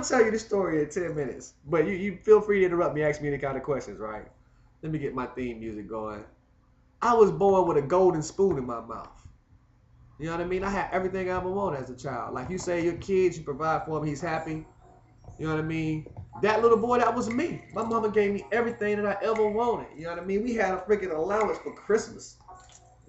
gonna tell you the story in 10 minutes. But you feel free to interrupt me, ask me any kind of questions, right? Let me get my theme music going. I was born with a golden spoon in my mouth. You know what I mean? I had everything I ever wanted as a child. Like you say, your kids, you provide for him, he's happy. You know what I mean? That little boy, that was me. My mama gave me everything that I ever wanted. You know what I mean? We had a freaking allowance for Christmas.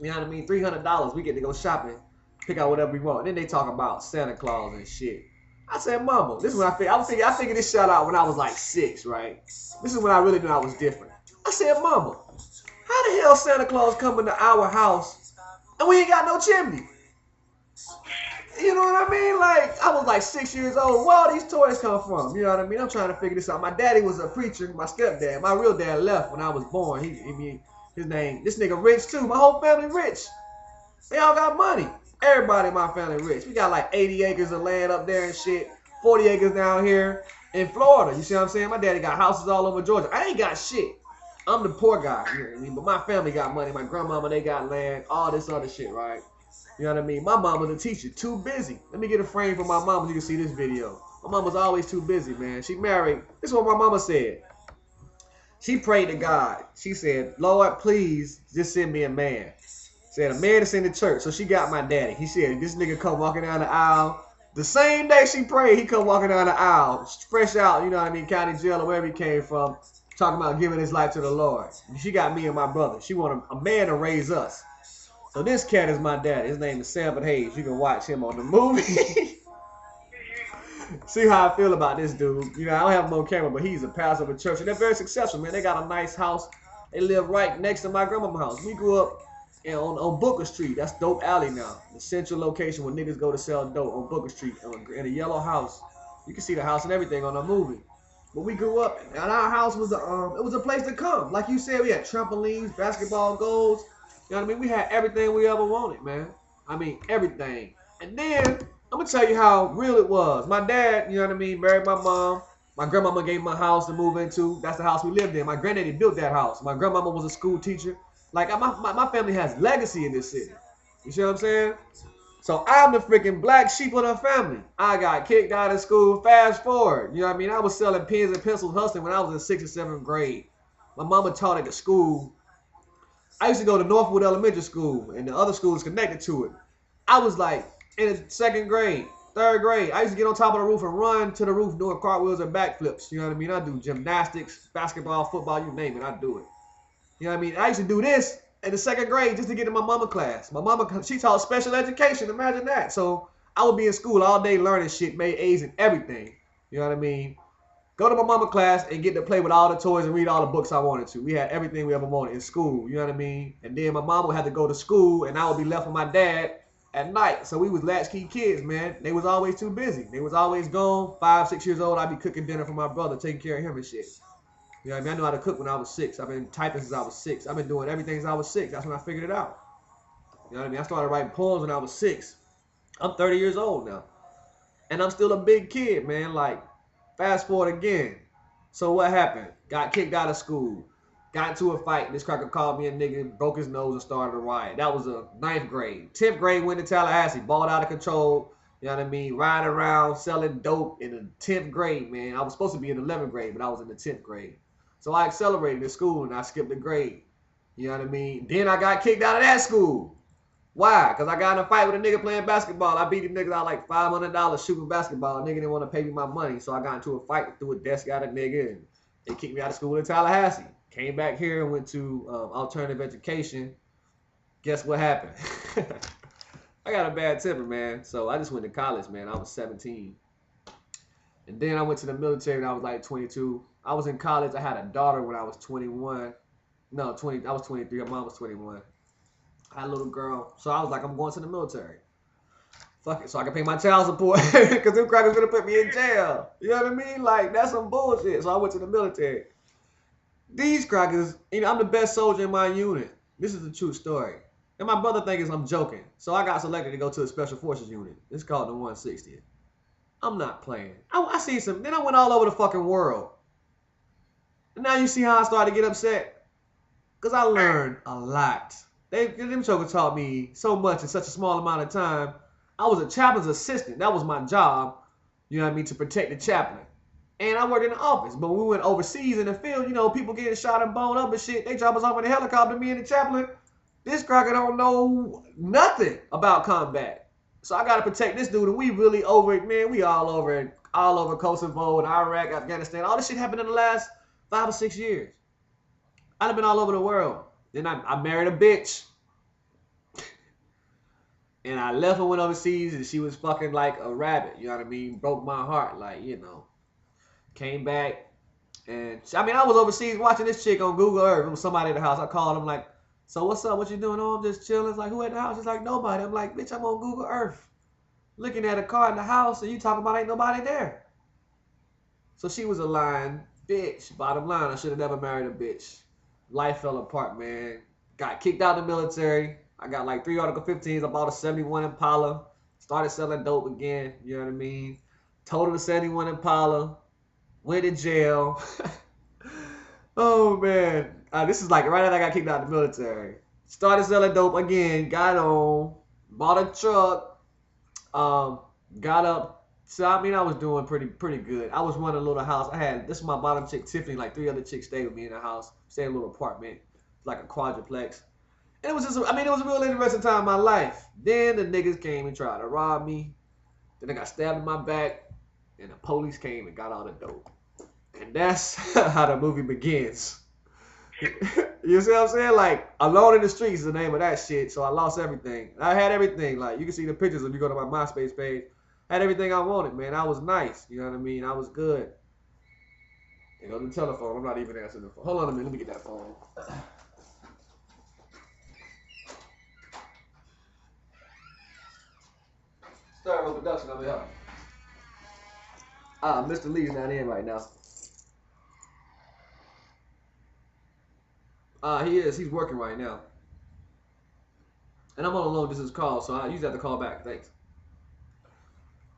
You know what I mean? $300. We get to go shopping, pick out whatever we want. Then they talk about Santa Claus and shit. I said, Mama, this is when I figured this shit out when I was like 6, right? This is when I really knew I was different. I said, Mama, how the hell Santa Claus coming to our house and we ain't got no chimney? You know what I mean? Like, I was like 6 years old. Where all these toys come from? You know what I mean? I'm trying to figure this out. My daddy was a preacher. My stepdad, my real dad left when I was born. His name, this nigga rich too. My whole family rich. They all got money. Everybody in my family rich. We got like 80 acres of land up there and shit. 40 acres down here in Florida. You see what I'm saying? My daddy got houses all over Georgia. I ain't got shit. I'm the poor guy. You know what I mean? But my family got money. My grandmama, they got land. All this other shit, right? You know what I mean? My mom was a teacher, too busy. Let me get a frame for my mom so you can see this video. My mom was always too busy, man. She married. This is what my mama said. She prayed to God. She said, Lord, please just send me a man. Said a man to send to church. So she got my daddy. He said, this nigga come walking down the aisle. The same day she prayed, he come walking down the aisle. Fresh out, you know what I mean, county jail or wherever he came from. Talking about giving his life to the Lord. She got me and my brother. She wanted a man to raise us. So this cat is my dad. His name is Sanford Hayes. You can watch him on the movie. See how I feel about this dude. You know, I don't have him on camera, but he's a pastor of a church. And they're very successful, man. They got a nice house. They live right next to my grandma's house. We grew up on Booker Street. That's Dope Alley now. The central location where niggas go to sell dope on Booker Street. In a yellow house. You can see the house and everything on the movie. But we grew up, and our house was it was a place to come. Like you said, we had trampolines, basketball goals. You know what I mean? We had everything we ever wanted, man. I mean, everything. And then, I'm going to tell you how real it was. My dad, you know what I mean, married my mom. My grandmama gave me a house to move into. That's the house we lived in. My granddaddy built that house. My grandmama was a school teacher. Like, my family has legacy in this city. You see what I'm saying? So, I'm the freaking black sheep of the family. I got kicked out of school. Fast forward. You know what I mean? I was selling pens and pencils hustling when I was in 6th or 7th grade. My mama taught at the school. I used to go to Northwood Elementary School, and the other school is connected to it. I was like in the 2nd grade, 3rd grade. I used to get on top of the roof and run to the roof doing cartwheels and backflips. You know what I mean? I do gymnastics, basketball, football, you name it, I do it. You know what I mean? I used to do this in the 2nd grade just to get in my mama class. My mama, she taught special education. Imagine that. So I would be in school all day learning shit, made A's and everything. You know what I mean? Go to my mama class and get to play with all the toys and read all the books I wanted to. We had everything we ever wanted in school, you know what I mean? And then my mom would have to go to school and I would be left with my dad at night. So we was latchkey kids, man. They was always too busy. They was always gone. 5, 6 years old, I'd be cooking dinner for my brother, taking care of him and shit. You know what I mean? I knew how to cook when I was 6. I've been typing since I was 6. I've been doing everything since I was 6. That's when I figured it out. You know what I mean? I started writing poems when I was 6. I'm 30 years old now. And I'm still a big kid, man. Like, fast forward again. So what happened? Got kicked out of school. Got into a fight. This cracker called me a nigga, broke his nose and started a riot. That was a 9th grade. 10th grade went to Tallahassee. Balled out of control. You know what I mean? Riding around, selling dope in the 10th grade, man. I was supposed to be in 11th grade, but I was in the 10th grade. So I accelerated in school and I skipped a grade. You know what I mean? Then I got kicked out of that school. Why? Because I got in a fight with a nigga playing basketball. I beat the niggas out like $500 shooting basketball. A nigga didn't want to pay me my money. So I got into a fight, threw a desk at a nigga, and they kicked me out of school in Tallahassee. Came back here and went to alternative education. Guess what happened? I got a bad temper, man. So I just went to college, man. I was 17. And then I went to the military when I was like 22. I was in college. I had a daughter when I was 21. No, 20. I was 23. My mom was 21. I had a little girl. So I was like, I'm going to the military. Fuck it. So I can pay my child support. Because them crackers going to put me in jail. You know what I mean? Like, that's some bullshit. So I went to the military. These crackers, you know, I'm the best soldier in my unit. This is a true story. And my brother thinks I'm joking. So I got selected to go to the Special Forces unit. It's called the 160th. I'm not playing. I see some. Then I went all over the fucking world. And now you see how I started to get upset? Because I learned a lot. Them chokers taught me so much in such a small amount of time. I was a chaplain's assistant. That was my job. You You know what I mean? To protect the chaplain. And I worked in the office. But when we went overseas in the field, you know, people getting shot and blown up and shit. They drop us off in a helicopter, me and the chaplain. This cracker don't know nothing about combat. So I got to protect this dude. And we really over it, man. We all over it. All over Kosovo and Iraq, Afghanistan. All this shit happened in the last 5 or 6 years. I've been all over the world. Then I married a bitch. And I left her, went overseas, and she was fucking like a rabbit. You know what I mean? Broke my heart. Like, you know. Came back. And, I mean, I was overseas watching this chick on Google Earth. It was somebody at the house. I called him like, so what's up? What you doing? Oh, I'm just chilling. It's like, who at the house? It's like, nobody. I'm like, bitch, I'm on Google Earth. Looking at a car in the house, and you talking about ain't nobody there. So she was a lying bitch. Bottom line, I should have never married a bitch. Life fell apart, man. Got kicked out of the military. I got like 3 Article 15s. I bought a 71 Impala. Started selling dope again. You know what I mean? Totaled the 71 Impala. Went to jail. Oh, man. This is like right after I got kicked out of the military. Started selling dope again. Got on. Bought a truck. Got up. So I mean, I was doing pretty good. I was running a little house. This is my bottom chick, Tiffany. Like 3 other chicks stayed with me in the house. Stayed in a little apartment, like a quadruplex. And it was just, I mean, it was a real interesting time in my life. Then the niggas came and tried to rob me. Then I got stabbed in my back, and the police came and got all the dope. And that's how the movie begins. You see what I'm saying? Like, Alone in the Streets is the name of that shit. So I lost everything. I had everything. Like, you can see the pictures if you go to my MySpace page. Had everything I wanted, man. I was nice. You know what I mean? I was good. And go to the telephone. I'm not even answering the phone. Hold on a minute. Let me get that phone. Start with production over here. Mr. Lee's not in right now. He is. He's working right now. And I'm on a long distance call, so I usually have to call back. Thanks.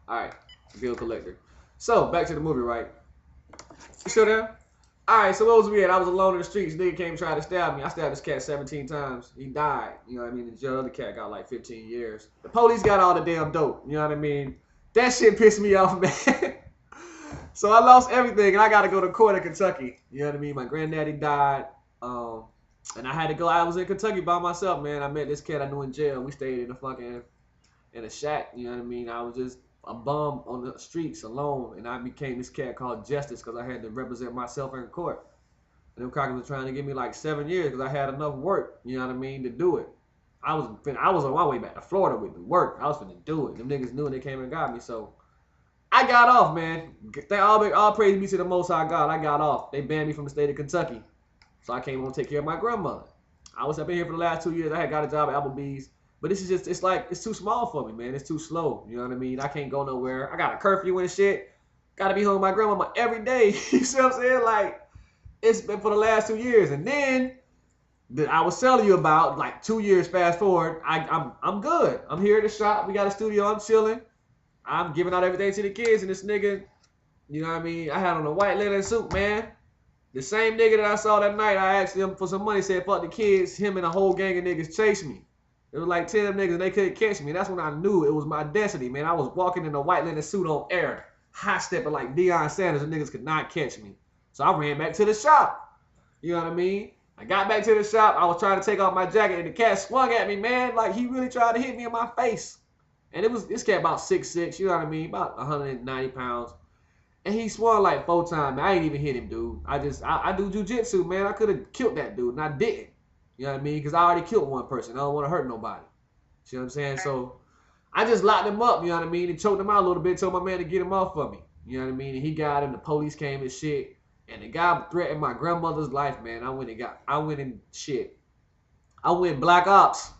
Alright. Bill collector. So, back to the movie, right? You still there? Alright, so what was we at? I was alone in the streets. Nigga came trying to stab me. I stabbed this cat 17 times. He died. You know what I mean? The other cat got like 15 years. The police got all the damn dope. You know what I mean? That shit pissed me off, man. So I lost everything, and I got to go to court in Kentucky. You know what I mean? My granddaddy died. And I had to go. I was in Kentucky by myself, man. I met this cat I knew in jail. We stayed in a shack. You know what I mean? I was just a bum on the streets alone, and I became this cat called Justice because I had to represent myself in court. And them crackers were trying to give me like 7 years because I had enough work. You know what I mean? To do it. I was on my way back to Florida with the work. I was finna do it. Them niggas knew and they came and got me. So I got off, man. They all praise me to the Most High God. I got off. They banned me from the state of Kentucky. So I came home to take care of my grandmother. I was up in here for the last 2 years. I had got a job at Applebee's. But this is just, it's too small for me, man. It's too slow. You know what I mean? I can't go nowhere. I got a curfew and shit. Got to be home with my grandmama every day. You see what I'm saying? Like, it's been for the last 2 years. And then, I was telling you about, like 2 years fast forward, I'm good. I'm here at the shop. We got a studio. I'm chilling. I'm giving out everything to the kids. And this nigga, you know what I mean? I had on a white linen suit, man. The same nigga that I saw that night, I asked him for some money, said, fuck the kids. Him and a whole gang of niggas chased me. It was like 10 of them niggas, and they couldn't catch me. That's when I knew it was my destiny, man. I was walking in a white linen suit on air, high stepping like Deion Sanders, and niggas could not catch me. So I ran back to the shop. You know what I mean? I got back to the shop. I was trying to take off my jacket, and the cat swung at me, man. Like, he really tried to hit me in my face. And this cat about 6'6", you know what I mean? About 190 pounds. And he swung like 4 times. Man, I ain't even hit him, dude. I do jujitsu, man. I could have killed that dude, and I didn't. You know what I mean? Because I already killed one person. I don't want to hurt nobody. See what I'm saying? So I just locked him up, you know what I mean? And choked him out a little bit, told my man to get him off for me. You know what I mean? And he got him. The police came and shit. And the guy threatened my grandmother's life, man. I went black ops.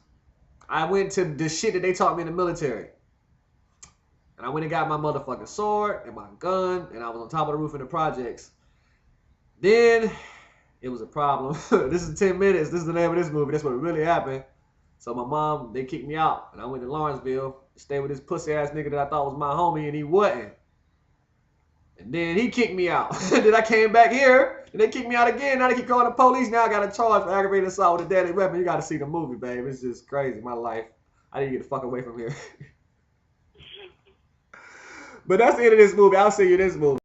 I went to the shit that they taught me in the military. And I went and got my motherfucking sword and my gun, and I was on top of the roof in the projects. Then it was a problem. This is 10 minutes. This is the name of this movie. That's what really happened. So my mom, they kicked me out, and I went to Lawrenceville to stay with this pussy ass nigga that I thought was my homie, and he wasn't. And then he kicked me out. Then I came back here, and they kicked me out again. Now they keep calling the police. Now I got a charge for aggravated assault with a deadly weapon. You got to see the movie, babe. It's just crazy. My life. I need to get the fuck away from here. But that's the end of this movie. I'll see you this movie.